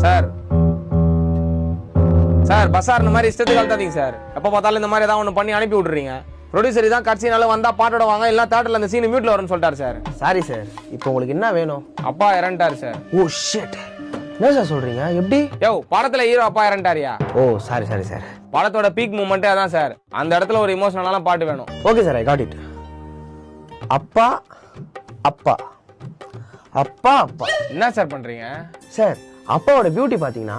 Sir sir Bazaar இந்த மாதிரி இஷ்டத்துக்கு கலத்தாதீங்க சார். எப்போ பார்த்தாலும் இந்த மாதிரி ஏதாவது ஒன்று பண்ணி அனுப்பி விட்றீங்க. ப்ரொடியூசர் தான் கட்சினால வந்தா பாட்டோட வாங்க இல்ல தியேட்டர்ல அந்த சீன் மியூட்ல வரும்னு சொல்லிட்டாரு சார். சாரி சார், இப்போ உங்களுக்கு என்ன வேணும்? அப்பா இறந்துட்டாரு சார். ஓ ஷிட், என்ன சார் சொல்றீங்க? எப்படி? யோ படத்துல ஹீரோ அப்பா இறந்துட்டாரியா? ஓ சாரி சாரி சார். படத்தோட பீக் மூமெண்ட்டே அதான் சார். அந்த இடத்துல ஒரு இமோஷனலான பாட்டு வேணும். Okay sir, I got it. அப்பா அப்பா அப்பா அப்பா. என்ன சார் பண்றீங்க சார்? அப்பாவோட பியூட்டி பாத்தீங்கன்னா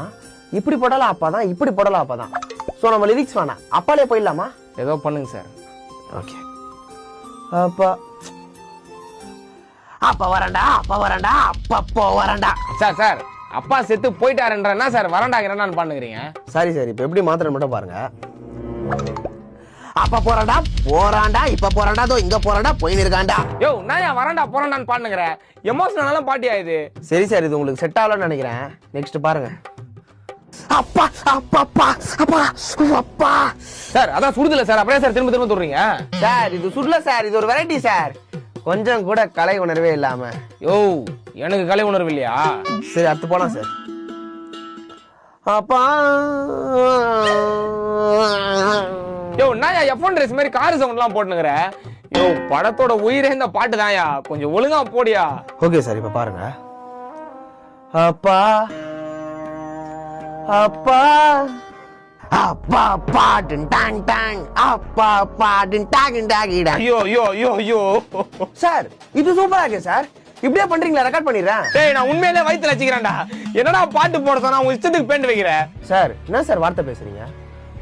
இப்படி போடலாம் அப்பா தான், இப்படி போடலாம் அப்பா தான். ஸோ நம்ம லிரிக்ஸ் வேணாம், அப்பாலே போயிடலாமா? ஏதோ பண்ணுங்க சார். ஓகே. அப்பா அப்பா வரண்டா, அப்பா வரண்டா, அப்பா வரண்டா. சார் சார் அப்பா செத்து போயிட்டாருன்ற என்ன சார் வரண்டாங்கிறேன்னு பண்ணுகிறீங்க? சாரி சார், இப்போ எப்படி மாத்திரம் மட்டும் பாருங்க. அப்பா போறாண்டா போறாண்டா, இப்ப போறாண்டா, தோ இங்க போறாண்டா, போயின்னு இருக்காண்டா. யோ நான் ஏன் வரண்டா போறாண்டான்னு பாடுங்கிறேன்? எமோஷனலான பாட்டியா இது? சரி சார், இது உங்களுக்கு செட் ஆகலன்னு நினைக்கிறேன். நெக்ஸ்ட் பாருங்க. அப்பா அப்பா அப்பா அப்பா அப்பா. சார் அதான் சுடுதல சார், அப்படியே சார் திரும்ப திரும்ப சொல்றீங்க. சார் இது சுடல சார், இது ஒரு வெரைட்டி சார். கொஞ்சம் கூட கலை உணர்வே இல்லாம. யோ எனக்கு கலை உணர்வு இல்லையா? சரி அடுத்து போலாம் சார். அப்பா யோ நான் எஃப்ஒன் ரேஸ் மாதிரி கார் சவுண்ட்லாம் போட்டுனுங்கிற. யோ படத்தோட உயிரே இந்த பாட்டு தான்யா, கொஞ்சம் ஒழுங்கா போடியா. ஓகே சார், இப்ப பாருங்க. அப்பா அப்பா அப்பா பாட்டன் டாங் டாங், அப்பா பாட்டன் டாங் டாங். ஐயோ ஐயோ ஐயோ ஐயோ சார் இது சூப்பரா இருக்கு சார். இப்படியே பண்றீங்களா? ரெக்கார்ட் பண்ணிடுறேன். டேய் நான் உண்மையிலே வயித்துல வச்சுக்கிறேன்டா. என்னடா பாட்டு போட சொன்னா உங்க இஷ்டத்துக்கு பேண்ட் வைக்கிற? சார் என்ன சார் வார்த்தை பேசுறீங்க?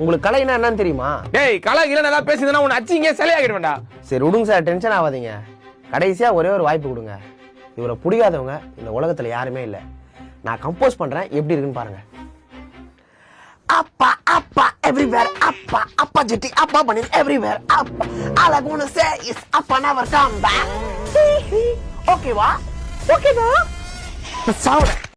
உங்களுக்கு கலைனா என்னன்னு தெரியுமா? டேய் கலை இல்ல நல்லா பேசுதுன்னா உன்னை அச்சு இங்கே சிலையாகிடுவேன்டா. சரி விடுங்க சார், டென்ஷன் ஆகாதீங்க. கடைசியா ஒரே ஒரு வாய்ப்பு கொடுங்க. இவரை பிடிக்காதவங்க இந்த உலகத்துல யாருமே இல்லை. நான் கம்போஸ் பண்றேன், எப்படி இருக்குன்னு பாருங்க. அப்பா அப்பா everywhere, அப்பா அப்பா ஜெட்டி அப்பா பண்ணி everywhere, அப்பா all I wanna say is அப்பா never come back. ஓகேவா? ஓகேவா? சவுண்ட்